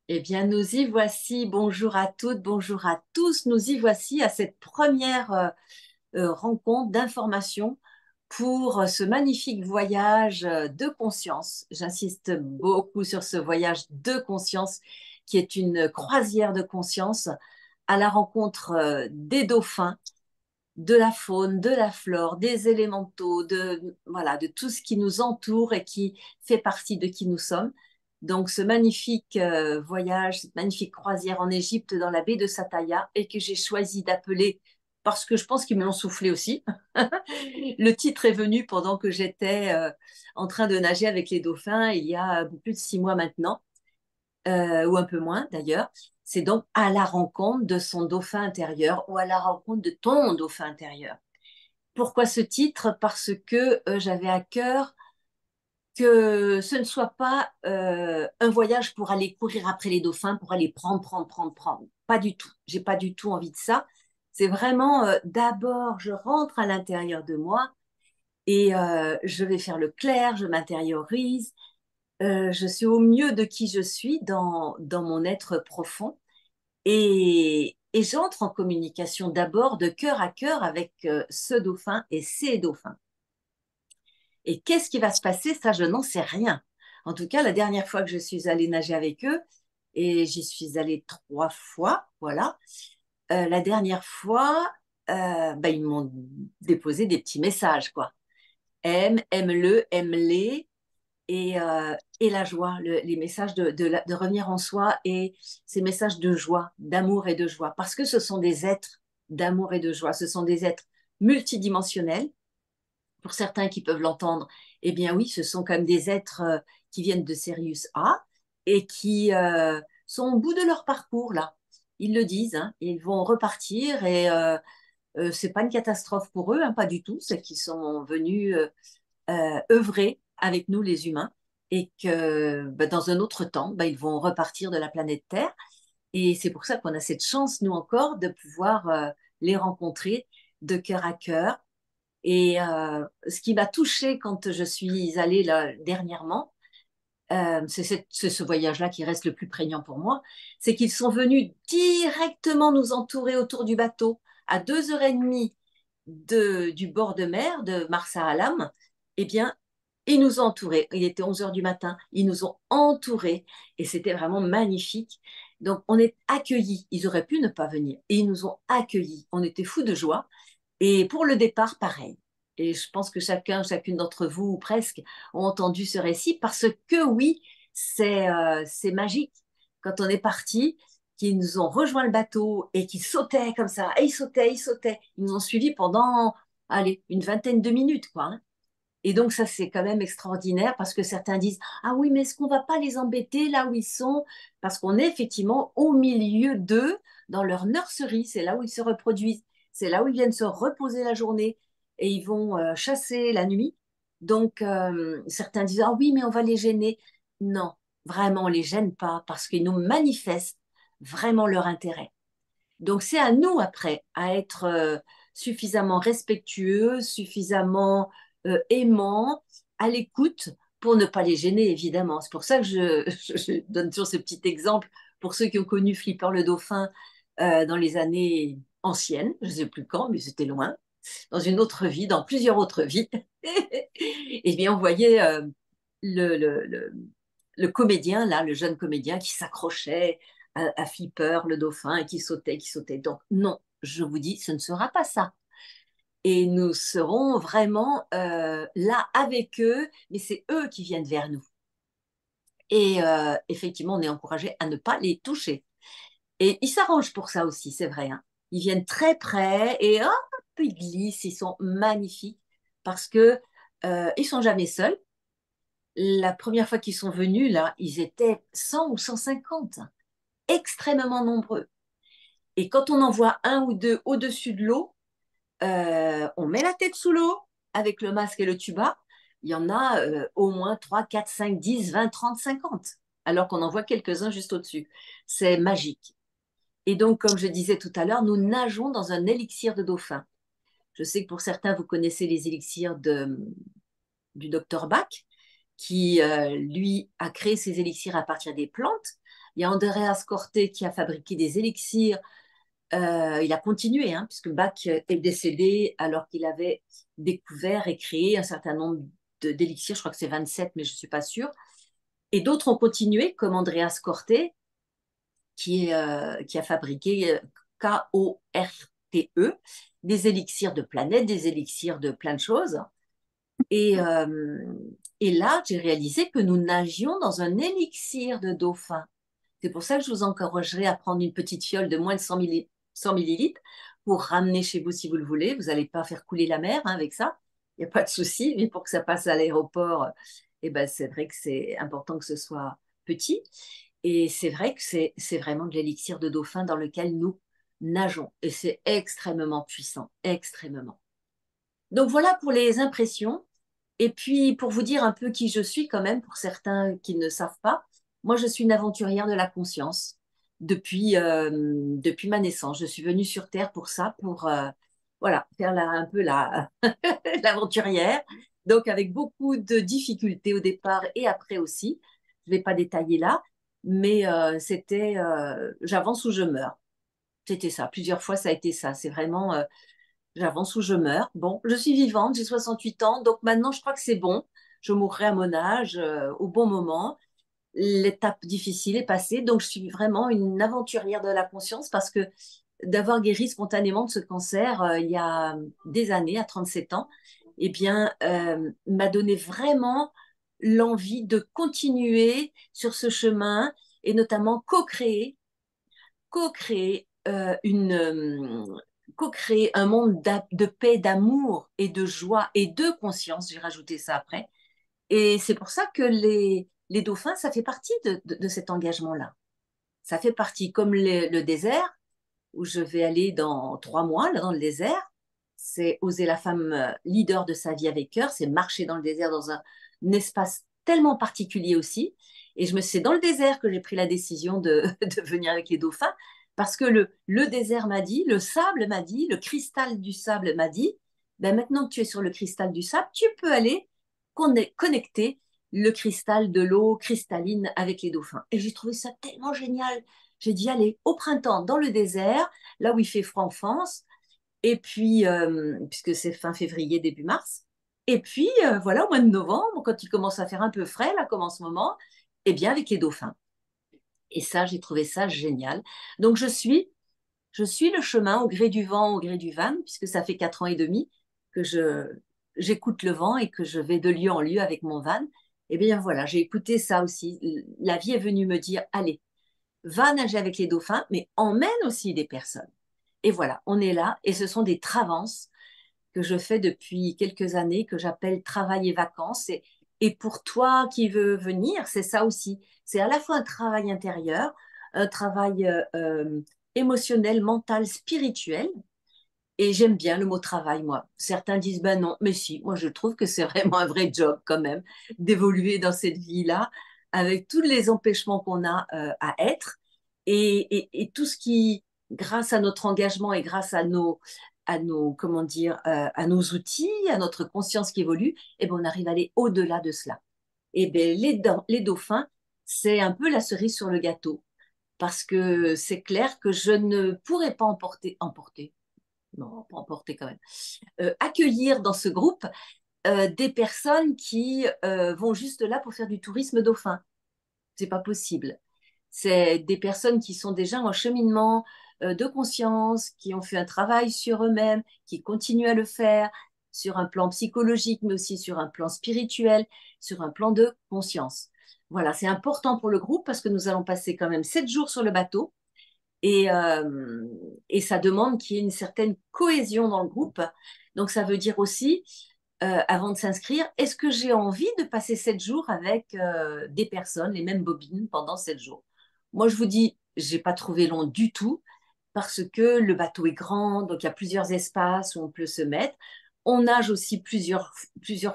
Eh bien, nous y voici. Bonjour à toutes, bonjour à tous. Nous y voici à cette première rencontre d'information pour ce magnifique voyage de conscience. J'insiste beaucoup sur ce voyage de conscience qui est une croisière de conscience à la rencontre des dauphins, de la faune, de la flore, des élémentaux, voilà, de tout ce qui nous entoure et qui fait partie de qui nous sommes. Donc, ce magnifique voyage, cette magnifique croisière en Égypte dans la baie de Sataya et que j'ai choisi d'appeler, parce que je pense qu'ils me l'ont soufflé aussi. Le titre est venu pendant que j'étais en train de nager avec les dauphins il y a plus de 6 mois maintenant, ou un peu moins d'ailleurs. C'est donc à la rencontre de son dauphin intérieur ou à la rencontre de ton dauphin intérieur. Pourquoi ce titre? Parce que j'avais à cœur que ce ne soit pas un voyage pour aller courir après les dauphins, pour aller prendre. Pas du tout. J'ai pas du tout envie de ça. C'est vraiment d'abord, je rentre à l'intérieur de moi et je vais faire le clair, je m'intériorise, je suis au mieux de qui je suis dans mon être profond et j'entre en communication d'abord de cœur à cœur avec ce dauphin et ces dauphins. Et qu'est-ce qui va se passer? Ça, je n'en sais rien. En tout cas, la dernière fois que je suis allée nager avec eux, et j'y suis allée 3 fois, voilà, la dernière fois, bah, ils m'ont déposé des petits messages, quoi. Aime, aime-le, aime-les, et la joie, les messages de revenir en soi et ces messages de joie, d'amour et de joie, parce que ce sont des êtres d'amour et de joie, ce sont des êtres multidimensionnels. Pour certains qui peuvent l'entendre, eh bien oui, ce sont comme des êtres qui viennent de Sirius A et qui sont au bout de leur parcours là. Ils le disent, hein, ils vont repartir et c'est pas une catastrophe pour eux, hein, pas du tout. C'est qu'ils sont venus œuvrer avec nous les humains et que bah, dans un autre temps, bah, ils vont repartir de la planète Terre. Et c'est pour ça qu'on a cette chance, nous encore, de pouvoir les rencontrer de cœur à cœur. Et ce qui m'a touchée quand je suis allée là dernièrement, c'est ce voyage-là qui reste le plus prégnant pour moi, c'est qu'ils sont venus directement nous entourer autour du bateau à 2 heures et demie du bord de mer de Marsa Alam. Eh bien, ils nous ont entourés. Il était 11 heures du matin. Ils nous ont entourés et c'était vraiment magnifique. Donc, on est accueillis. Ils auraient pu ne pas venir et ils nous ont accueillis. On était fous de joie. Et pour le départ, pareil. Et je pense que chacune d'entre vous, ou presque, ont entendu ce récit parce que oui, c'est magique. Quand on est parti, qu'ils nous ont rejoint le bateau et qu'ils sautaient comme ça, et ils sautaient, ils sautaient. Ils nous ont suivis pendant, allez, une vingtaine de minutes, quoi, hein. Et donc ça, c'est quand même extraordinaire parce que certains disent, ah oui, mais est-ce qu'on va pas les embêter là où ils sont? Parce qu'on est effectivement au milieu d'eux, dans leur nurserie, c'est là où ils se reproduisent, c'est là où ils viennent se reposer la journée et ils vont chasser la nuit. Donc certains disent, ah oui, mais on va les gêner. Non, vraiment, on les gêne pas parce qu'ils nous manifestent vraiment leur intérêt. Donc c'est à nous après à être suffisamment respectueux, suffisamment aimant, à l'écoute pour ne pas les gêner évidemment. C'est pour ça que je donne toujours ce petit exemple pour ceux qui ont connu Flipper le dauphin dans les années anciennes, je ne sais plus quand, mais c'était loin, dans une autre vie, dans plusieurs autres vies. Et bien on voyait le, le, le, le comédien, là, le jeune comédien qui s'accrochait à Flipper, le dauphin, et qui sautait, qui sautait. Donc, non, je vous dis, ce ne sera pas ça. Et nous serons vraiment là avec eux, mais c'est eux qui viennent vers nous. Et effectivement, on est encouragé à ne pas les toucher. Et ils s'arrangent pour ça aussi, c'est vrai, hein. Ils viennent très près et hop, ils glissent, ils sont magnifiques parce que ils sont jamais seuls. La première fois qu'ils sont venus, là, ils étaient 100 ou 150, extrêmement nombreux. Et quand on en voit un ou deux au-dessus de l'eau, on met la tête sous l'eau avec le masque et le tuba. Il y en a au moins 3, 4, 5, 10, 20, 30, 50, alors qu'on en voit quelques-uns juste au-dessus. C'est magique. Et donc, comme je disais tout à l'heure, nous nageons dans un élixir de dauphin. Je sais que pour certains, vous connaissez les élixirs du docteur Bach, qui, lui, a créé ses élixirs à partir des plantes. Il y a Andreas Corté qui a fabriqué des élixirs. Il a continué, hein, puisque Bach est décédé alors qu'il avait découvert et créé un certain nombre d'élixirs. Je crois que c'est 27, mais je ne suis pas sûre. Et d'autres ont continué, comme Andreas Corté, qui a fabriqué Korte, des élixirs de planètes, des élixirs de plein de choses. Et, euh, et là, j'ai réalisé que nous nagions dans un élixir de dauphin. C'est pour ça que je vous encouragerai à prendre une petite fiole de moins de 100 millilitres pour ramener chez vous si vous le voulez. Vous n'allez pas faire couler la mer, hein, avec ça. Il n'y a pas de souci. Mais pour que ça passe à l'aéroport, eh ben, c'est vrai que c'est important que ce soit petit. Et c'est vrai que c'est vraiment de l'élixir de dauphin dans lequel nous nageons. Et c'est extrêmement puissant, extrêmement. Donc voilà pour les impressions. Et puis pour vous dire un peu qui je suis quand même, pour certains qui ne savent pas, moi je suis une aventurière de la conscience depuis ma naissance. Je suis venue sur Terre pour ça, pour voilà, faire un peu l'aventurière. Donc avec beaucoup de difficultés au départ et après aussi. Je ne vais pas détailler là, mais c'était j'avance ou je meurs. C'était ça. Plusieurs fois ça a été ça. C'est vraiment j'avance ou je meurs. Bon, je suis vivante, j'ai 68 ans, donc maintenant je crois que c'est bon. Je mourrai à mon âge, au bon moment. L'étape difficile est passée, donc je suis vraiment une aventurière de la conscience parce que d'avoir guéri spontanément de ce cancer il y a des années, à 37 ans, eh bien, m'a donné vraiment l'envie de continuer sur ce chemin et notamment co-créer co-créer un monde de paix, d'amour et de joie et de conscience. J'ai rajouté ça après. Et c'est pour ça que les dauphins, ça fait partie de cet engagement-là. Ça fait partie, comme le désert, où je vais aller dans 3 mois, là, dans le désert. C'est oser la femme leader de sa vie avec cœur, c'est marcher dans le désert dans un espace tellement particulier aussi. Et c'est dans le désert que j'ai pris la décision de venir avec les dauphins, parce que le désert m'a dit, le sable m'a dit, le cristal du sable m'a dit, ben maintenant que tu es sur le cristal du sable, tu peux aller connecter le cristal de l'eau cristalline avec les dauphins. Et j'ai trouvé ça tellement génial. J'ai dit, allez, au printemps, dans le désert, là où il fait froid en France, et puis, puisque c'est fin février, début mars, et puis, voilà, au mois de novembre, quand il commence à faire un peu frais, là, comme en ce moment, eh bien, avec les dauphins. Et ça, j'ai trouvé ça génial. Donc, je suis le chemin au gré du vent, au gré du van, puisque ça fait 4 ans et demi que j'écoute le vent et que je vais de lieu en lieu avec mon van. Eh bien, voilà, j'ai écouté ça aussi. La vie est venue me dire, allez, va nager avec les dauphins, mais emmène aussi des personnes. Et voilà, on est là, et ce sont des travances que je fais depuis quelques années, que j'appelle travail et vacances. Et pour toi qui veux venir, c'est ça aussi. C'est à la fois un travail intérieur, un travail émotionnel, mental, spirituel. Et j'aime bien le mot travail, moi. Certains disent, ben non, mais si, moi je trouve que c'est vraiment un vrai job quand même, d'évoluer dans cette vie-là, avec tous les empêchements qu'on a à être, et tout ce qui, grâce à notre engagement et grâce comment dire, à nos outils, à notre conscience qui évolue, eh ben, on arrive à aller au-delà de cela. Et ben, les dauphins, c'est un peu la cerise sur le gâteau, parce que c'est clair que je ne pourrais pas emporter, non, pas emporter quand même, accueillir dans ce groupe des personnes qui vont juste là pour faire du tourisme dauphin. C'est pas possible. C'est des personnes qui sont déjà en cheminement de conscience, qui ont fait un travail sur eux-mêmes, qui continuent à le faire sur un plan psychologique, mais aussi sur un plan spirituel, sur un plan de conscience. Voilà, c'est important pour le groupe parce que nous allons passer quand même 7 jours sur le bateau et, euh, et ça demande qu'il y ait une certaine cohésion dans le groupe. Donc, ça veut dire aussi, avant de s'inscrire, est-ce que j'ai envie de passer 7 jours avec des personnes, les mêmes bobines, pendant 7 jours? Moi, je vous dis, j'ai pas trouvé long du tout parce que le bateau est grand, donc il y a plusieurs espaces où on peut se mettre. On nage aussi plusieurs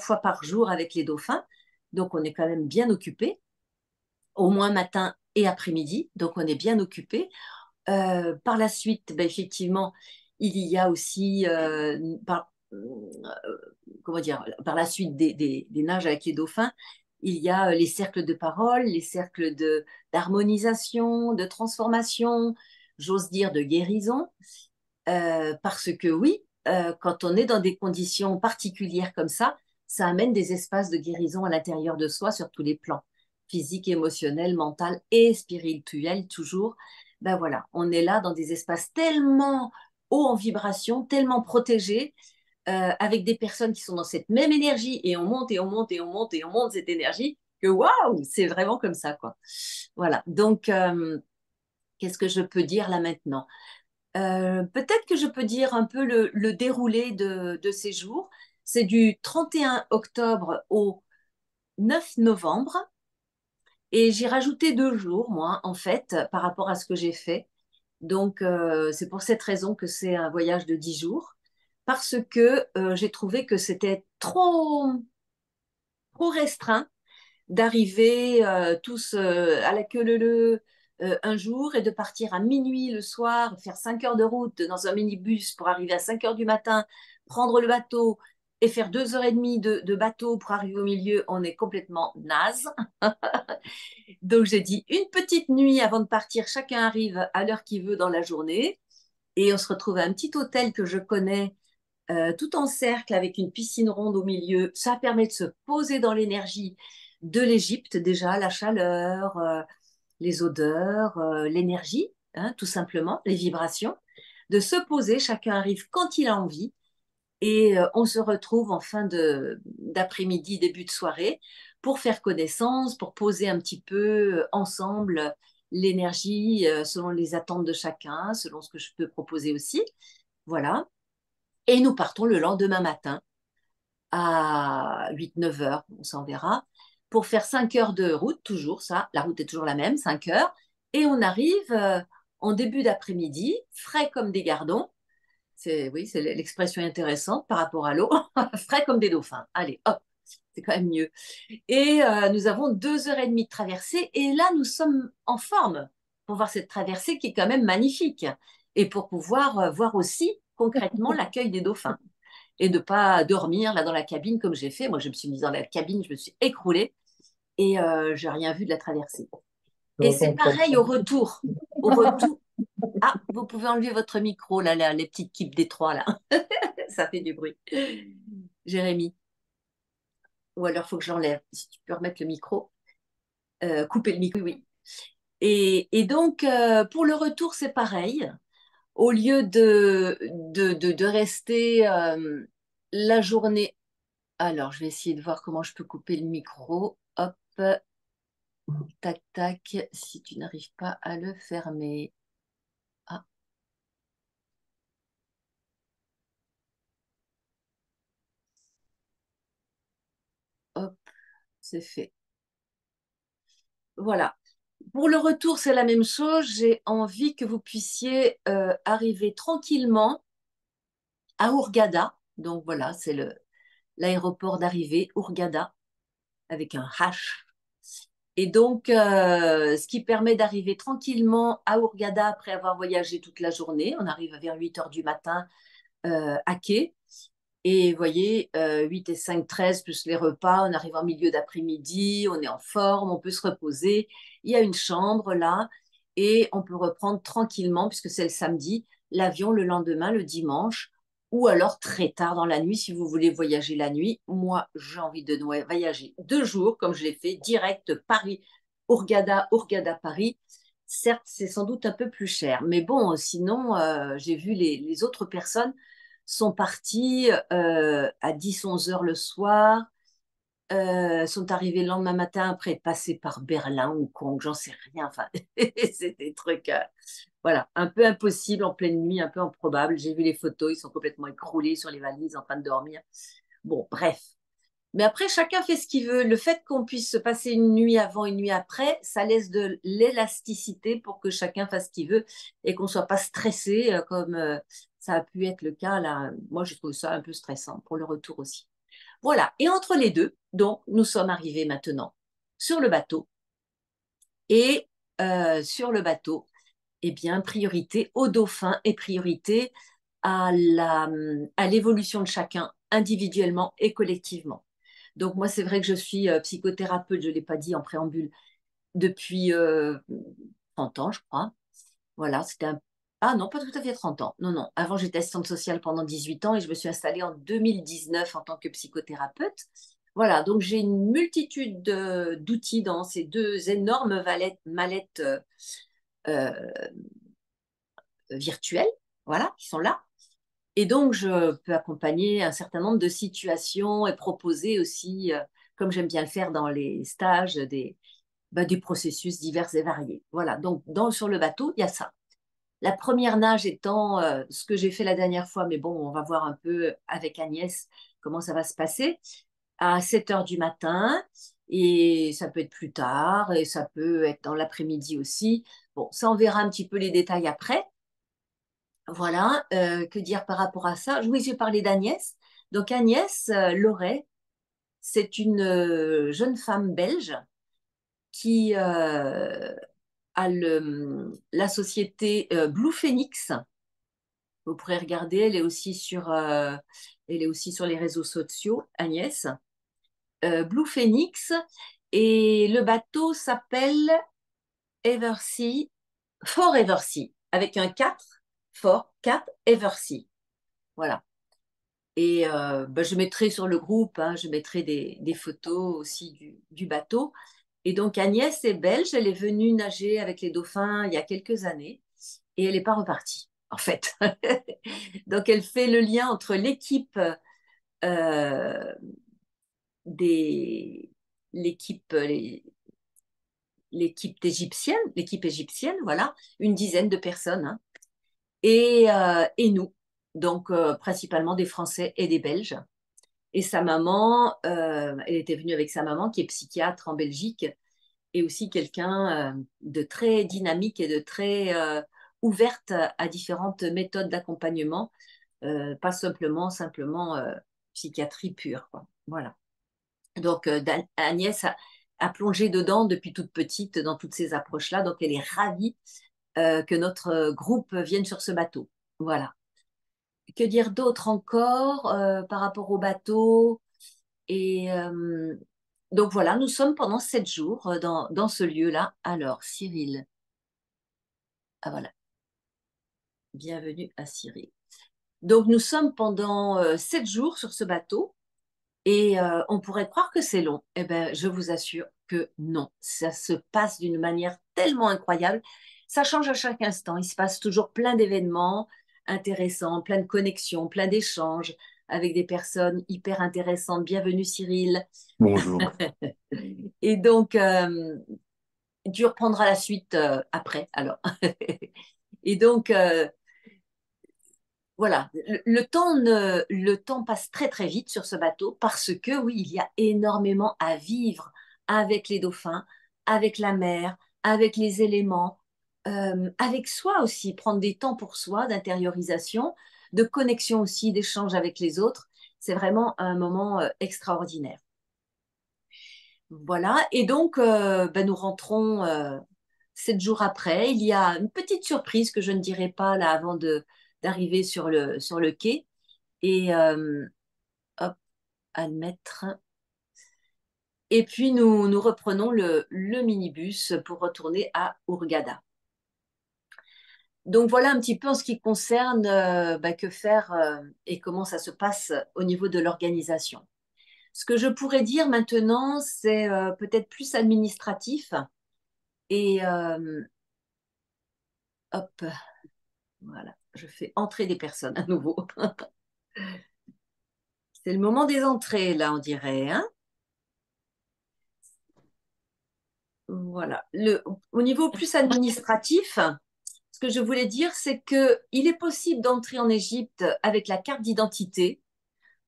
fois par jour avec les dauphins, donc on est quand même bien occupé, au moins matin et après-midi, donc on est bien occupé. Par la suite, ben, effectivement, il y a aussi, comment dire, par la suite des nages avec les dauphins, il y a les cercles de parole, les cercles d'harmonisation, de transformation, j'ose dire de guérison, parce que oui, quand on est dans des conditions particulières comme ça amène des espaces de guérison à l'intérieur de soi sur tous les plans, physique, émotionnel, mental et spirituel toujours. Ben voilà, on est là dans des espaces tellement hauts en vibration, tellement protégés, avec des personnes qui sont dans cette même énergie et on monte et on monte et on monte et on monte cette énergie que waouh, c'est vraiment comme ça quoi. Voilà. Donc qu'est-ce que je peux dire là maintenant? Peut-être que je peux dire un peu le déroulé de ces jours. C'est du 31 octobre au 9 novembre et j'ai rajouté 2 jours moi en fait par rapport à ce que j'ai fait. Donc, c'est pour cette raison que c'est un voyage de 10 jours, parce que j'ai trouvé que c'était trop restreint d'arriver tous à la queue leu un jour et de partir à minuit le soir, faire 5 heures de route dans un minibus pour arriver à 5 heures du matin, prendre le bateau et faire 2 heures et demie de bateau pour arriver au milieu. On est complètement naze. Donc, j'ai dit une petite nuit avant de partir, chacun arrive à l'heure qu'il veut dans la journée. Et on se retrouve à un petit hôtel que je connais, tout en cercle avec une piscine ronde au milieu. Ça permet de se poser dans l'énergie de l'Égypte déjà, la chaleur, les odeurs, l'énergie, hein, tout simplement, les vibrations. De se poser, chacun arrive quand il a envie. Et on se retrouve en fin d'après-midi, début de soirée, pour faire connaissance, pour poser un petit peu ensemble l'énergie selon les attentes de chacun, selon ce que je peux proposer aussi. Voilà. Et nous partons le lendemain matin à 8 9 heures, on s'en verra, pour faire 5 heures de route, toujours ça, la route est toujours la même, 5 heures. Et on arrive en début d'après-midi, frais comme des gardons. Oui, c'est l'expression intéressante par rapport à l'eau, frais comme des dauphins. Allez, hop, c'est quand même mieux. Et nous avons 2 heures et demie de traversée. Et là, nous sommes en forme pour voir cette traversée qui est quand même magnifique. Et pour pouvoir voir aussi concrètement l'accueil des dauphins. Et de ne pas dormir là dans la cabine comme j'ai fait. Moi, je me suis mise dans la cabine, je me suis écroulée et je n'ai rien vu de la traversée. Et c'est pareil au retour. Au retour. Ah, vous pouvez enlever votre micro, là, les petites kipes d'étroit, là. Ça fait du bruit. Jérémy. Ou alors, il faut que j'enlève. Si tu peux remettre le micro, couper le micro, oui. Et donc, pour le retour, c'est pareil. Au lieu de rester la journée. Alors, je vais essayer de voir comment je peux couper le micro. Hop, tac, tac. Si tu n'arrives pas à le fermer. Ah, hop, c'est fait. Voilà. Pour le retour, c'est la même chose. J'ai envie que vous puissiez arriver tranquillement à Hurghada. Donc voilà, c'est l'aéroport d'arrivée, Hurghada, avec un H. Et donc, ce qui permet d'arriver tranquillement à Hurghada après avoir voyagé toute la journée. On arrive vers 8 heures du matin à quai. Et vous voyez, 8 et 5, 13, plus les repas, on arrive en milieu d'après-midi, on est en forme, on peut se reposer. Il y a une chambre là et on peut reprendre tranquillement, puisque c'est le samedi, l'avion le lendemain, le dimanche, ou alors très tard dans la nuit si vous voulez voyager la nuit. Moi, j'ai envie de voyager 2 jours, comme je l'ai fait, direct Paris, Hurghada, Hurghada, Paris. Certes, c'est sans doute un peu plus cher, mais bon, sinon, j'ai vu les autres personnes sont partis à 10 11 heures le soir, sont arrivés le lendemain matin après passer par Berlin, Hong Kong, j'en sais rien. Enfin, c'est des trucs, voilà, un peu impossible en pleine nuit, un peu improbable. J'ai vu les photos, ils sont complètement écroulés sur les valises en train de dormir. Bon, bref. Mais après, chacun fait ce qu'il veut. Le fait qu'on puisse se passer une nuit avant, une nuit après, ça laisse de l'élasticité pour que chacun fasse ce qu'il veut et qu'on ne soit pas stressé comme ça a pu être le cas là. Moi, je trouve ça un peu stressant pour le retour aussi. Voilà. Et entre les deux, donc, nous sommes arrivés maintenant sur le bateau. Et sur le bateau, eh bien, priorité aux dauphins et priorité à l'évolution de chacun individuellement et collectivement. Donc moi, c'est vrai que je suis psychothérapeute, je ne l'ai pas dit en préambule, depuis 30 ans, je crois. Voilà, c'était un... Ah non, pas tout à fait 30 ans. Non, non. Avant, j'étais assistante sociale pendant 18 ans et je me suis installée en 2019 en tant que psychothérapeute. Voilà, donc j'ai une multitude d'outils dans ces deux énormes mallettes euh, virtuelles, voilà, qui sont là. Et donc, je peux accompagner un certain nombre de situations et proposer aussi, comme j'aime bien le faire dans les stages, des processus divers et variés. Voilà, donc sur le bateau, il y a ça. La première nage étant ce que j'ai fait la dernière fois, mais bon, on va voir un peu avec Agnès comment ça va se passer, à 7 heures du matin, et ça peut être plus tard, et ça peut être dans l'après-midi aussi. Bon, ça, on verra un petit peu les détails après. Voilà, que dire par rapport à ça? Oui, j'ai parlé d'Agnès. Donc Agnès Loret, c'est une jeune femme belge qui a la société Blue Phoenix. Vous pourrez regarder, elle est aussi sur les réseaux sociaux, Agnès. Blue Phoenix. Et le bateau s'appelle Eversea, For Eversea, avec un 4, For 4 Eversea. Voilà. Et je mettrai sur le groupe, hein, je mettrai des photos aussi du bateau. Et donc Agnès est belge, elle est venue nager avec les dauphins il y a quelques années et elle n'est pas repartie, en fait. Donc elle fait le lien entre euh, des, l'équipe, l'équipe égyptienne, voilà, une dizaine de personnes, hein, et nous, donc principalement des Français et des Belges. Et sa maman, elle était venue avec sa maman qui est psychiatre en Belgique et aussi quelqu'un de très dynamique et de très ouverte à différentes méthodes d'accompagnement, pas simplement psychiatrie pure, quoi. Voilà. Donc Agnès a plongé dedans depuis toute petite dans toutes ces approches-là, donc elle est ravie que notre groupe vienne sur ce bateau. Voilà. Que dire d'autre encore par rapport au bateau? Et donc voilà, nous sommes pendant 7 jours dans ce lieu-là. Alors, Cyril, ah voilà, bienvenue à Cyril. Donc nous sommes pendant 7 jours sur ce bateau et on pourrait croire que c'est long. Eh bien, je vous assure que non, ça se passe d'une manière tellement incroyable. Ça change à chaque instant. Il se passe toujours plein d'événements intéressants, plein de connexions, plein d'échanges avec des personnes hyper intéressantes. Bienvenue Cyril. Bonjour. Et donc, tu reprendras la suite après, alors. Et donc, voilà, le temps passe très très vite sur ce bateau parce que oui, il y a énormément à vivre avec les dauphins, avec la mer, avec les éléments, avec soi aussi, prendre des temps pour soi, d'intériorisation, de connexion aussi, d'échange avec les autres. C'est vraiment un moment extraordinaire. Voilà, et donc nous rentrons 7 jours après. Il y a une petite surprise que je ne dirai pas là avant d'arriver sur le quai. Et hop, admettre. Et puis nous reprenons le minibus pour retourner à Hurghada. Donc voilà un petit peu en ce qui concerne que faire et comment ça se passe au niveau de l'organisation. Ce que je pourrais dire maintenant, c'est peut-être plus administratif. Et hop, voilà, je fais entrer des personnes à nouveau. C'est le moment des entrées, là, on dirait, hein. Voilà. Au niveau plus administratif, ce que je voulais dire, c'est qu'il est possible d'entrer en Égypte avec la carte d'identité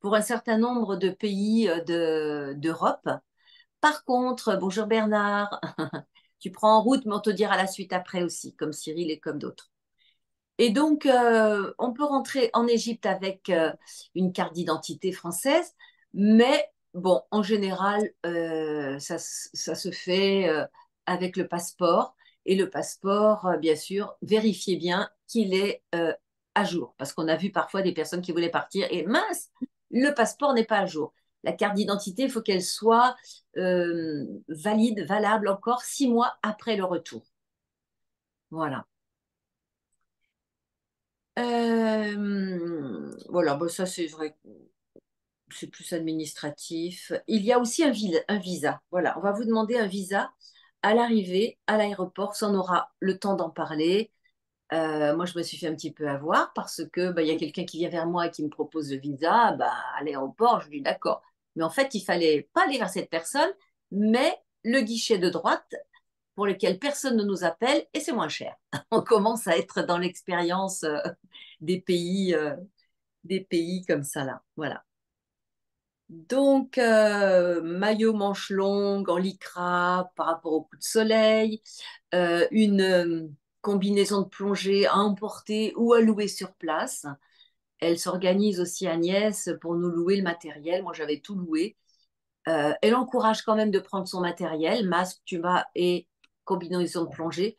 pour un certain nombre de pays d'Europe. Par contre, bonjour Bernard, tu prends en route, mais on te dira la suite après aussi, comme Cyril et comme d'autres. Et donc, on peut rentrer en Égypte avec une carte d'identité française, mais bon, en général, ça se fait avec le passeport. Et le passeport, bien sûr, vérifiez bien qu'il est à jour, parce qu'on a vu parfois des personnes qui voulaient partir et mince, le passeport n'est pas à jour. La carte d'identité, il faut qu'elle soit valide, valable encore 6 mois après le retour. Voilà. Voilà, bon, ça c'est vrai, c'est plus administratif. Il y a aussi un visa. Voilà, on va vous demander un visa à l'arrivée à l'aéroport. Ça, on aura le temps d'en parler. Moi, je me suis fait un petit peu avoir parce que bah, il y a quelqu'un qui vient vers moi et qui me propose le visa bah, à l'aéroport. Je lui dis d'accord. Mais en fait, il fallait pas aller vers cette personne, mais le guichet de droite pour lequel personne ne nous appelle et c'est moins cher. On commence à être dans l'expérience des pays comme ça là. Voilà. Donc, maillot manche longue en lycra par rapport au coup de soleil, une combinaison de plongée à emporter ou à louer sur place. Elle s'organise aussi, Agnès, pour nous louer le matériel. Moi, j'avais tout loué. Elle encourage quand même de prendre son matériel, masque, tuba et combinaison de plongée.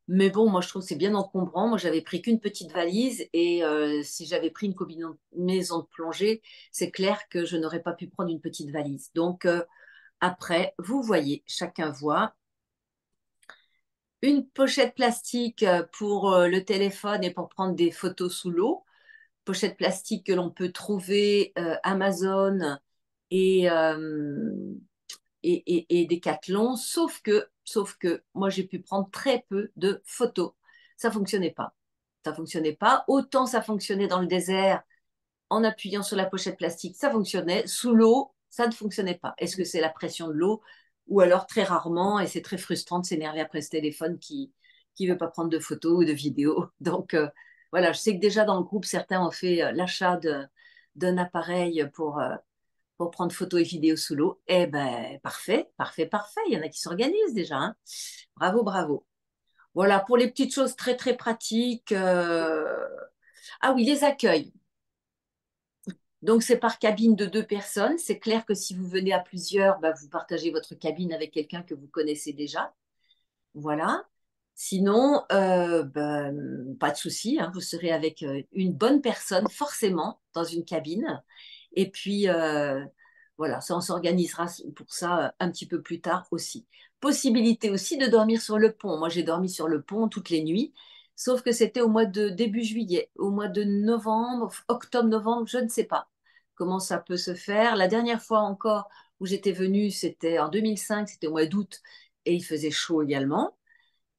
Mais bon, moi, je trouve que c'est bien encombrant. Moi, j'avais pris qu'une petite valise et si j'avais pris une combinaison de plongée, c'est clair que je n'aurais pas pu prendre une petite valise. Donc, après, vous voyez, chacun voit. Une pochette plastique pour le téléphone et pour prendre des photos sous l'eau. Pochette plastique que l'on peut trouver Amazon et, euh, et Decathlon, sauf que moi j'ai pu prendre très peu de photos. Ça fonctionnait pas. Ça fonctionnait pas. Autant ça fonctionnait dans le désert en appuyant sur la pochette plastique, ça fonctionnait. Sous l'eau, ça ne fonctionnait pas. Est-ce que c'est la pression de l'eau ou alors très rarement et c'est très frustrant de s'énerver après ce téléphone qui veut pas prendre de photos ou de vidéos. Donc voilà, je sais que déjà dans le groupe certains ont fait l'achat d'un appareil pour prendre photos et vidéos sous l'eau. Eh ben, parfait, parfait, parfait. Il y en a qui s'organisent déjà, hein. Bravo, bravo. Voilà, pour les petites choses très, très pratiques. Ah oui, les accueils. Donc, c'est par cabine de 2 personnes. C'est clair que si vous venez à plusieurs, bah, vous partagez votre cabine avec quelqu'un que vous connaissez déjà. Voilà. Sinon, ben, pas de souci, hein, vous serez avec une bonne personne forcément dans une cabine. Et puis, voilà, ça, on s'organisera pour ça un petit peu plus tard aussi. Possibilité aussi de dormir sur le pont. Moi, j'ai dormi sur le pont toutes les nuits, sauf que c'était au mois de début juillet, au mois de novembre, octobre, novembre, je ne sais pas comment ça peut se faire. La dernière fois encore où j'étais venue, c'était en 2005, c'était au mois d'août, et il faisait chaud également.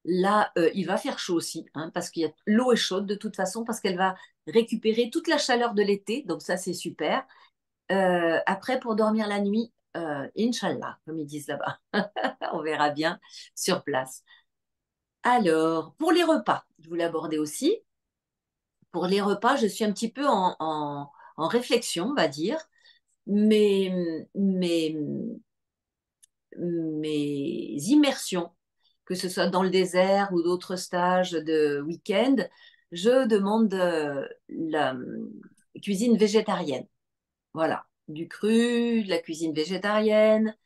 Là, il va faire chaud aussi, hein, parce que l'eau est chaude de toute façon, parce qu'elle va récupérer toute la chaleur de l'été, donc ça c'est super. Après, pour dormir la nuit, Inch'Allah, comme ils disent là-bas, on verra bien sur place. Alors, pour les repas, je voulais aborder aussi. Pour les repas, je suis un petit peu en réflexion, on va dire, mais, mais mes immersions, que ce soit dans le désert ou d'autres stages de week-end, je demande la cuisine végétarienne. Voilà, du cru, de la cuisine végétarienne.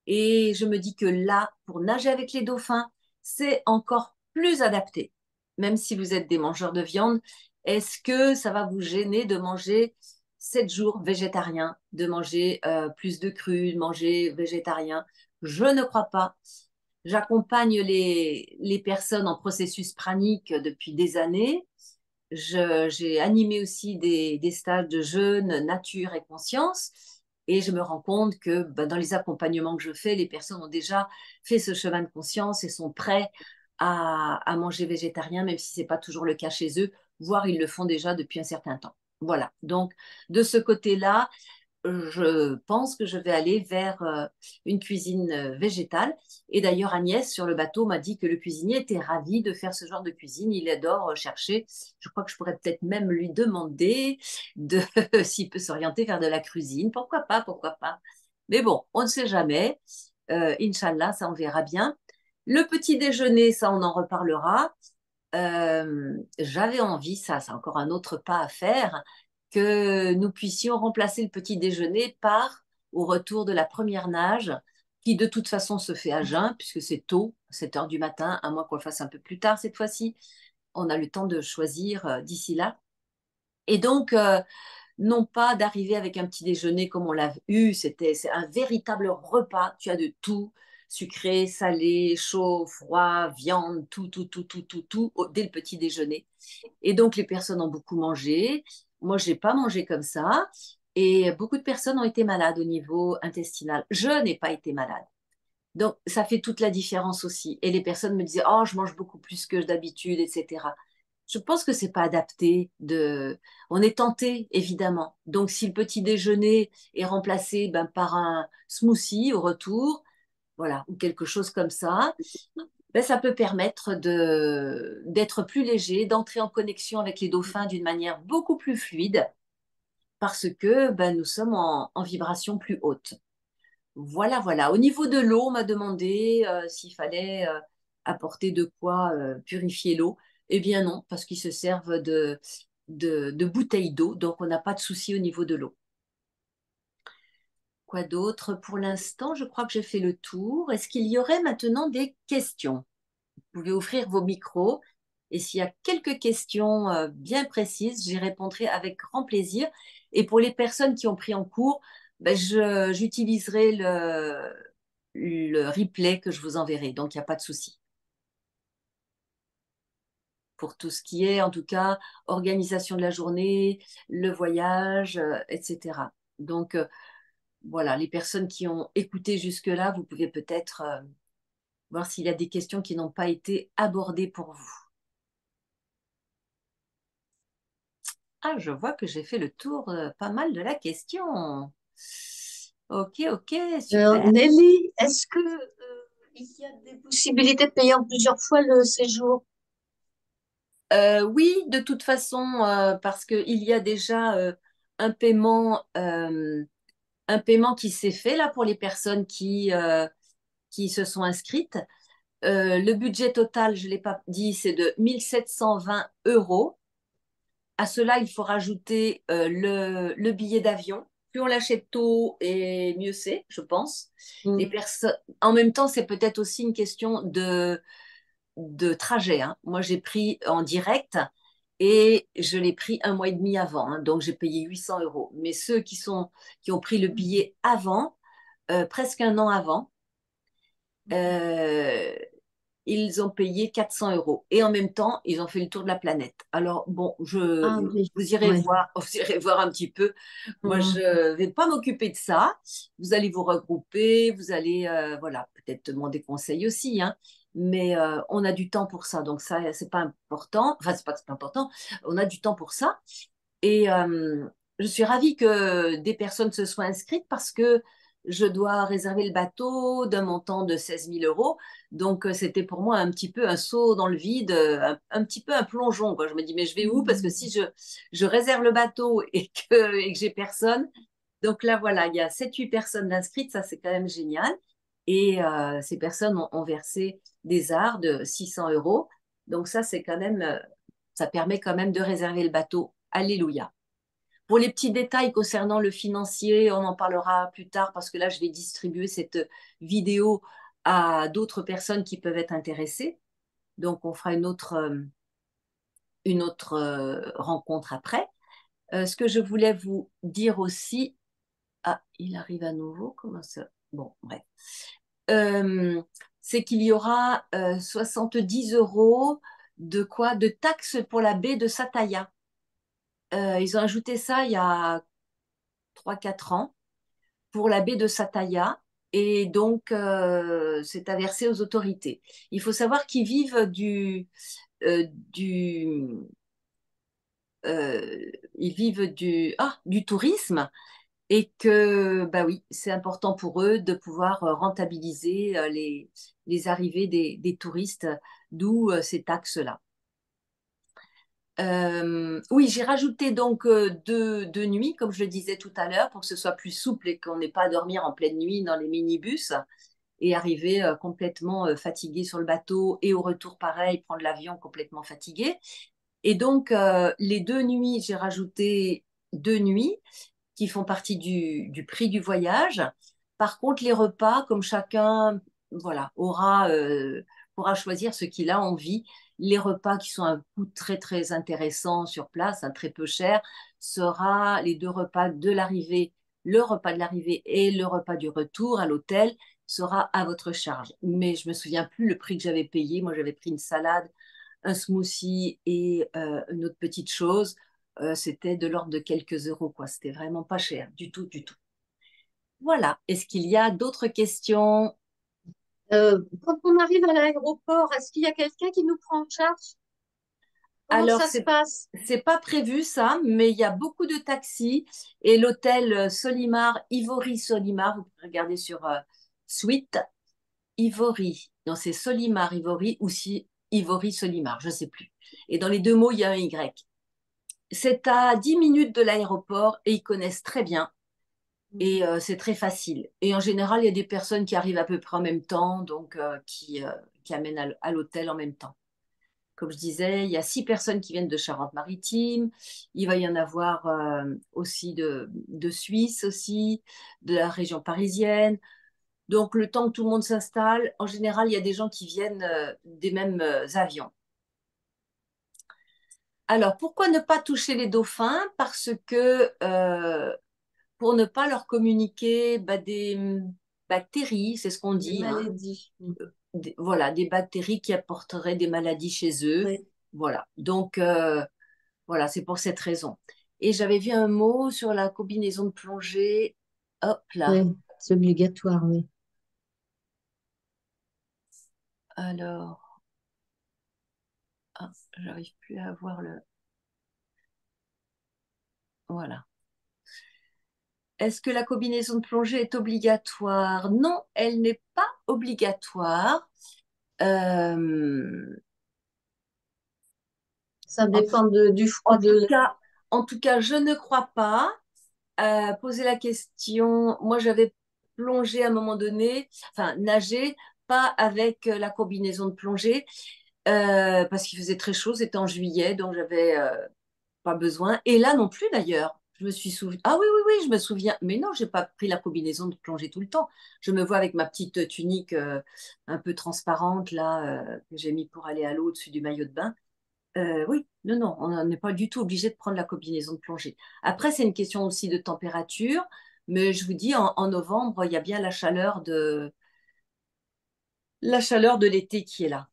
Et je me dis que là, pour nager avec les dauphins, c'est encore plus adapté. Même si vous êtes des mangeurs de viande, est-ce que ça va vous gêner de manger 7 jours végétarien, de manger plus de cru, de manger végétarien? Je ne crois pas. J'accompagne les personnes en processus pranique depuis des années. J'ai animé aussi des stages de jeûne, nature et conscience. Et je me rends compte que ben, dans les accompagnements que je fais, les personnes ont déjà fait ce chemin de conscience et sont prêts à manger végétarien, même si ce n'est pas toujours le cas chez eux, voire ils le font déjà depuis un certain temps. Voilà. Donc, de ce côté-là, je pense que je vais aller vers une cuisine végétale. Et d'ailleurs, Agnès, sur le bateau, m'a dit que le cuisinier était ravi de faire ce genre de cuisine. Il adore chercher. Je crois que je pourrais peut-être même lui demander de s'il peut s'orienter vers de la cuisine. Pourquoi pas, pourquoi pas. Mais bon, on ne sait jamais. Inch'Allah, ça on verra bien. Le petit déjeuner, ça on en reparlera. J'avais envie, ça c'est encore un autre pas à faire, que nous puissions remplacer le petit déjeuner par, au retour de la première nage, qui de toute façon se fait à jeun, puisque c'est tôt, 7 heures du matin, à moins qu'on le fasse un peu plus tard cette fois-ci. On a le temps de choisir d'ici là. Et donc, non pas d'arriver avec un petit déjeuner comme on l'a eu, c'est un véritable repas, tu as de tout, sucré, salé, chaud, froid, viande, tout, dès le petit déjeuner. Et donc, les personnes ont beaucoup mangé. Moi, je n'ai pas mangé comme ça. Et beaucoup de personnes ont été malades au niveau intestinal. Je n'ai pas été malade. Donc, ça fait toute la différence aussi. Et les personnes me disaient, oh, je mange beaucoup plus que d'habitude, etc. Je pense que c'est pas adapté de. On est tenté, évidemment. Donc, si le petit déjeuner est remplacé ben, par un smoothie au retour, voilà, ou quelque chose comme ça, ben, ça peut permettre d'être plus léger, d'entrer en connexion avec les dauphins d'une manière beaucoup plus fluide, parce que ben, nous sommes en vibration plus haute. Voilà, voilà. Au niveau de l'eau, on m'a demandé s'il fallait apporter de quoi purifier l'eau. Eh bien non, parce qu'ils se servent de bouteilles d'eau, donc on n'a pas de souci au niveau de l'eau. Quoi d'autre? Pour l'instant, je crois que j'ai fait le tour. Est-ce qu'il y aurait maintenant des questions? Vous pouvez ouvrir vos micros et s'il y a quelques questions bien précises, j'y répondrai avec grand plaisir. Et pour les personnes qui ont pris en cours, ben, j'utiliserai le replay que je vous enverrai. Donc, il n'y a pas de souci. Pour tout ce qui est, en tout cas, organisation de la journée, le voyage, etc. Donc, voilà, les personnes qui ont écouté jusque-là, vous pouvez peut-être voir s'il y a des questions qui n'ont pas été abordées pour vous. Ah, je vois que j'ai fait le tour pas mal de la question. Ok, ok, super. Nelly, est-ce que il y a des possibilités de payer en plusieurs fois le séjour? Oui, de toute façon, parce qu'il y a déjà un paiement, euh, un paiement qui s'est fait là pour les personnes qui se sont inscrites. Le budget total, je ne l'ai pas dit, c'est de 1720 euros. À cela, il faut rajouter le billet d'avion. Plus on l'achète tôt, et mieux c'est, je pense. Les Hmm. personnes, en même temps, c'est peut-être aussi une question de trajet, hein. Moi, j'ai pris en direct et je l'ai pris un mois et demi avant, hein, donc j'ai payé 800 euros. Mais ceux qui ont pris le billet avant, presque un an avant, euh, ils ont payé 400 euros. Et en même temps, ils ont fait le tour de la planète. Alors, bon, Ah oui, vous irez oui. voir, vous irez voir un petit peu. Moi, je Hmm. ne vais pas m'occuper de ça. Vous allez vous regrouper, vous allez, voilà, peut-être demander conseil aussi, hein. Mais on a du temps pour ça. Donc, ça, c'est pas important. Enfin, c'est pas que c'est pas important. On a du temps pour ça. Et je suis ravie que des personnes se soient inscrites parce que je dois réserver le bateau d'un montant de 16 000 euros. Donc, c'était pour moi un petit peu un saut dans le vide, un petit peu un plongeon, quoi. Je me dis, mais je vais où? Parce que si je réserve le bateau et que j'ai personne. Donc là, voilà, il y a 7 8 personnes inscrites. Ça, c'est quand même génial. Et ces personnes ont versé des arts de 600 euros. Donc ça, c'est quand même, ça permet quand même de réserver le bateau. Alléluia. Pour les petits détails concernant le financier, on en parlera plus tard parce que là, je vais distribuer cette vidéo à d'autres personnes qui peuvent être intéressées. Donc, on fera une autre rencontre après. Ce que je voulais vous dire aussi, ah, il arrive à nouveau, comment ça? Bon, bref. Euh, c'est qu'il y aura 70 euros de quoi? De taxes pour la baie de Sataya. Ils ont ajouté ça il y a 3 4 ans pour la baie de Sataya et donc c'est à verser aux autorités. Il faut savoir qu'ils vivent euh, du, ils vivent du tourisme et que bah oui, c'est important pour eux de pouvoir rentabiliser les arrivées des touristes, d'où ces taxes-là. Oui, j'ai rajouté donc deux nuits, comme je le disais tout à l'heure, pour que ce soit plus souple et qu'on n'ait pas à dormir en pleine nuit dans les minibus et arriver complètement fatigué sur le bateau et au retour pareil, prendre l'avion complètement fatigué. Et donc, les 2 nuits, j'ai rajouté 2 nuits qui font partie du prix du voyage. Par contre, les repas, comme chacun voilà, pourra choisir ce qu'il a envie, les repas qui sont à un coût très, très intéressant sur place, hein, très peu cher, sera les deux repas de l'arrivée, le repas de l'arrivée et le repas du retour à l'hôtel sera à votre charge. Mais je me souviens plus le prix que j'avais payé. Moi, j'avais pris une salade, un smoothie et une autre petite chose. C'était de l'ordre de quelques euros, quoi. C'était vraiment pas cher, du tout, du tout. Voilà. Est-ce qu'il y a d'autres questions? Quand on arrive à l'aéroport, est-ce qu'il y a quelqu'un qui nous prend en charge? Comment Alors, ça se passe? c'est pas prévu ça, mais il y a beaucoup de taxis et l'hôtel Solimar, Ivory Solimar, vous pouvez regarder sur Suite Ivory. Non, c'est Solimar Ivory ou si Ivory Solimar, je sais plus. Et dans les deux mots, il y a un Y. C'est à 10 minutes de l'aéroport et ils connaissent très bien et c'est très facile. Et en général, il y a des personnes qui arrivent à peu près en même temps, donc qui amènent à l'hôtel en même temps. Comme je disais, il y a 6 personnes qui viennent de Charente-Maritime. Il va y en avoir aussi de Suisse aussi, de la région parisienne. Donc, le temps que tout le monde s'installe, en général, il y a des gens qui viennent des mêmes avions. Alors, pourquoi ne pas toucher les dauphins? Parce que pour ne pas leur communiquer des bactéries, c'est ce qu'on Des dit, hein, maladies. voilà, des bactéries qui apporteraient des maladies chez eux. Ouais, Voilà. Donc, voilà, c'est pour cette raison. Et j'avais vu un mot sur la combinaison de plongée. Hop là. ouais, c'est obligatoire, oui. Alors, ah, j'arrive plus à voir le. Voilà. Est-ce que la combinaison de plongée est obligatoire? Non, elle n'est pas obligatoire. Euh, Ça en, dépend du froid en de tout l'air. cas, en tout cas, je ne crois pas. Poser la question. Moi, j'avais plongé à un moment donné, enfin nagé, pas avec la combinaison de plongée, parce qu'il faisait très chaud, c'était en juillet, donc j'avais pas besoin. Et là non plus d'ailleurs. Je me suis souvenu. Ah oui, oui, oui, je me souviens. Mais non, j'ai pas pris la combinaison de plongée tout le temps. Je me vois avec ma petite tunique un peu transparente là que j'ai mis pour aller à l'eau au-dessus du maillot de bain. Oui, non, non, on n'est pas du tout obligé de prendre la combinaison de plongée. Après, c'est une question aussi de température, mais je vous dis, en novembre, il y a bien la chaleur de l'été qui est là.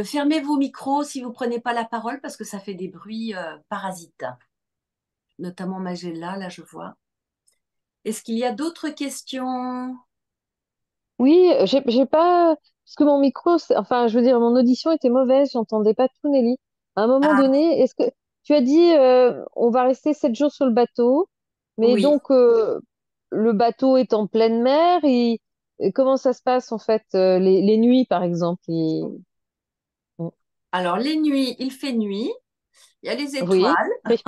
Fermez vos micros si vous prenez pas la parole parce que ça fait des bruits parasites, notamment Magella, là je vois. Est-ce qu'il y a d'autres questions? Oui, j'ai pas, parce que mon micro, enfin, je veux dire, mon audition était mauvaise, j'entendais pas tout, Nelly. À un moment Ah donné, est-ce que tu as dit, on va rester 7 jours sur le bateau, mais oui. donc le bateau est en pleine mer et comment ça se passe en fait, les nuits par exemple? Alors les nuits, il fait nuit, il y a les Oui, étoiles. oui,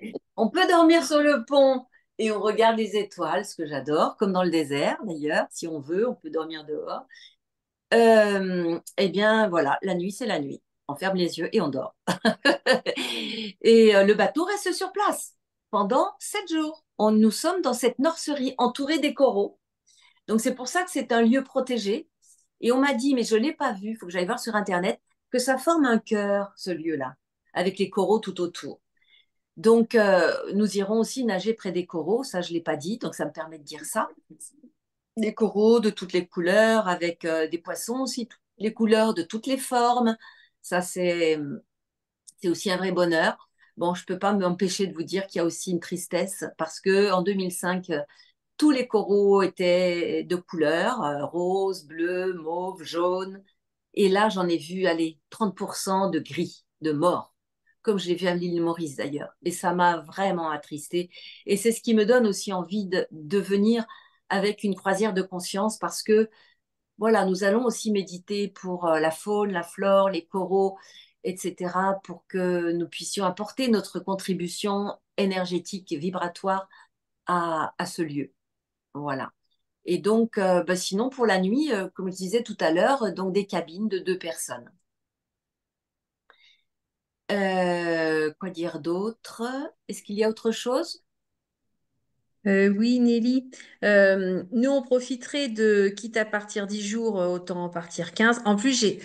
oui, On peut dormir sur le pont et on regarde les étoiles, ce que j'adore, comme dans le désert d'ailleurs. Si on veut, on peut dormir dehors. Eh bien, voilà, la nuit, c'est la nuit. On ferme les yeux et on dort. Et le bateau reste sur place pendant 7 jours. Nous sommes dans cette nurserie entourée des coraux. Donc, c'est pour ça que c'est un lieu protégé. Et on m'a dit, mais je ne l'ai pas vu, il faut que j'aille voir sur Internet, que ça forme un cœur, ce lieu-là, avec les coraux tout autour. Donc, nous irons aussi nager près des coraux. Ça, je ne l'ai pas dit, donc ça me permet de dire ça. Des coraux de toutes les couleurs, avec des poissons aussi, les couleurs de toutes les formes. Ça, c'est aussi un vrai bonheur. Bon, je ne peux pas m'empêcher de vous dire qu'il y a aussi une tristesse parce que en 2005, tous les coraux étaient de couleur, rose, bleu, mauve, jaune. Et là, j'en ai vu, allez, 30% de gris, de mort, comme je l'ai vu à l'île Maurice d'ailleurs. Et ça m'a vraiment attristée. Et c'est ce qui me donne aussi envie de venir avec une croisière de conscience parce que, voilà, nous allons aussi méditer pour la faune, la flore, les coraux, etc., pour que nous puissions apporter notre contribution énergétique et vibratoire à ce lieu. Voilà. Et donc, sinon, pour la nuit, comme je disais tout à l'heure, donc des cabines de 2 personnes. Quoi dire d'autre? Est-ce qu'il y a autre chose? Oui, Nelly. Nous, on profiterait de, quitte à partir 10 jours, autant en partir 15. En plus, j'ai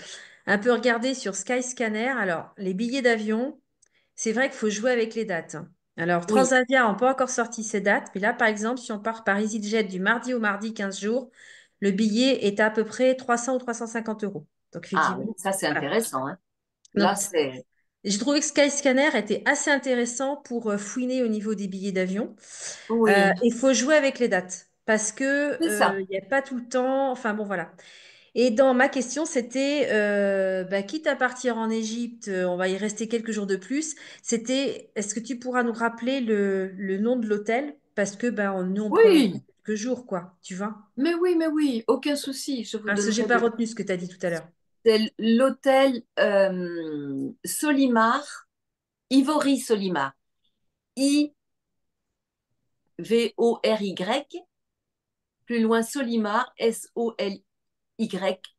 un peu regardé sur Skyscanner. Alors, les billets d'avion, c'est vrai qu'il faut jouer avec les dates, hein. Alors, Oui. Transavia n'a pas encore sorti ses dates, mais là, par exemple, si on part par EasyJet du mardi au mardi, 15 jours, le billet est à peu près 300 ou 350 euros. Donc, Ah effectivement, oui, ça c'est voilà. intéressant, hein. Là, Donc, c'est... j'ai trouvé que Skyscanner était assez intéressant pour fouiner au niveau des billets d'avion. Oui, Il faut jouer avec les dates parce que c'est ça. il n'y a pas tout le temps. Enfin bon, voilà. Et dans ma question, c'était, bah, quitte à partir en Égypte, on va y rester quelques jours de plus. C'était, est-ce que tu pourras nous rappeler le nom de l'hôtel? Parce que ben, nous, on prolonge Oui, quelques jours, quoi. Tu vois? mais oui, aucun souci. Je vous Parce que j'ai donnerai pas le... retenu ce que tu as dit tout à l'heure. C'est l'hôtel Solimar, Ivory Solimar. Ivory, plus loin Solimar,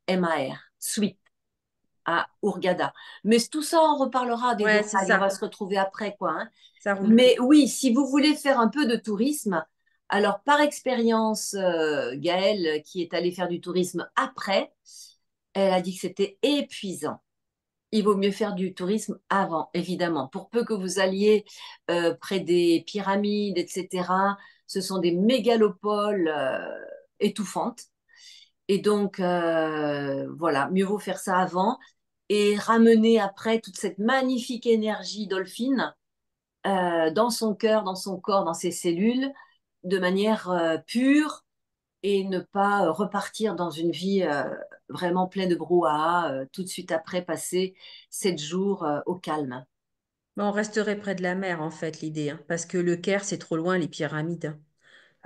Solymar, suite à Hurghada. Mais tout ça, on reparlera des Ouais, c'est détails. On va ça. se retrouver après, quoi, hein. Ça roule. Mais oui, si vous voulez faire un peu de tourisme, alors par expérience, Gaëlle, qui est allée faire du tourisme après, elle a dit que c'était épuisant. Il vaut mieux faire du tourisme avant, évidemment. Pour peu que vous alliez près des pyramides, etc., ce sont des mégalopoles étouffantes. Et donc, voilà, mieux vaut faire ça avant et ramener après toute cette magnifique énergie dolphine dans son cœur, dans son corps, dans ses cellules, de manière pure et ne pas repartir dans une vie vraiment pleine de brouhaha tout de suite après passer 7 jours au calme. Mais on resterait près de la mer, en fait, l'idée, hein, parce que le Caire, c'est trop loin, les pyramides,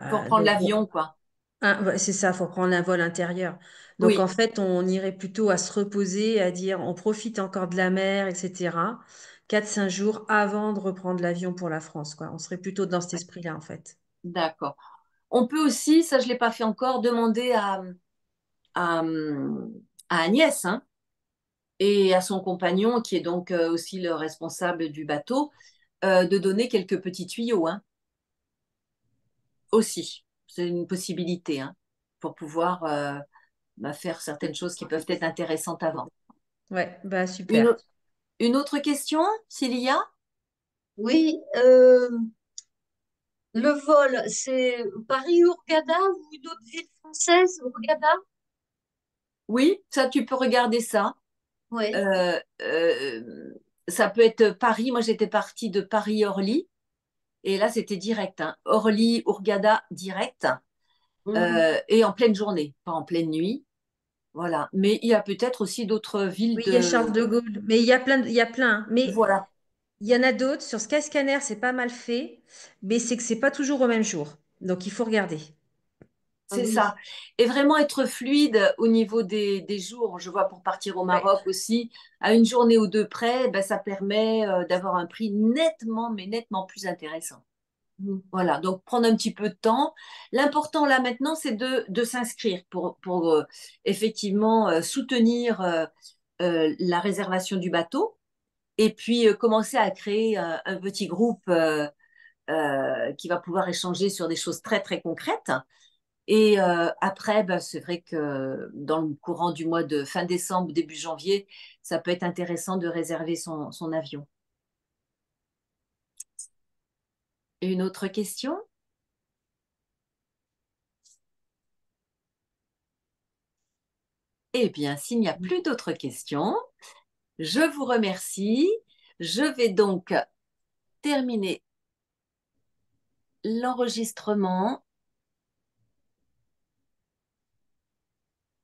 Pour hein. prendre Donc, l'avion, quoi. ouais, c'est ça, faut prendre un vol intérieur. Donc en Oui, fait, on irait plutôt à se reposer, à dire on profite encore de la mer, etc. 4, 5 jours avant de reprendre l'avion pour la France, quoi. On serait plutôt dans cet esprit-là, en fait. d'accord. On peut aussi, ça je ne l'ai pas fait encore, demander à, à Agnès, hein, et à son compagnon, qui est donc aussi le responsable du bateau, de donner quelques petits tuyaux, hein, aussi. C'est une possibilité, hein, pour pouvoir faire certaines choses qui peuvent être intéressantes avant. Ouais, bah Une, super. au- une autre question, s'il y a? Oui, le vol, c'est Paris-Hurghada ou une autre ville française, Hurghada? Oui, ça, tu peux regarder ça. Oui. Euh, ça peut être Paris. Moi, j'étais partie de Paris-Orly. Et là, c'était direct, hein. Orly, Hurghada, direct. Mhm. Et en pleine journée, pas en pleine nuit. Voilà. Mais il y a peut-être aussi d'autres villes Oui, il y a Charles de... de Gaulle, mais il y a plein, hein. Mais Voilà, il y en a d'autres. Sur Skyscanner, c'est pas mal fait, mais c'est que c'est pas toujours au même jour. Donc il faut regarder. Ah c'est oui. ça. Et vraiment être fluide au niveau des jours. Je vois pour partir au Ouais. Maroc aussi, à une journée ou deux près, ben, ça permet d'avoir un prix nettement, mais nettement plus intéressant. Mhm. Voilà, donc prendre un petit peu de temps. L'important là maintenant, c'est de s'inscrire pour effectivement soutenir la réservation du bateau et puis commencer à créer un petit groupe qui va pouvoir échanger sur des choses très très concrètes. Et après, bah, c'est vrai que dans le courant du mois de fin décembre, début janvier, ça peut être intéressant de réserver son avion. Une autre question? Eh bien, s'il n'y a plus d'autres questions, je vous remercie. Je vais donc terminer l'enregistrement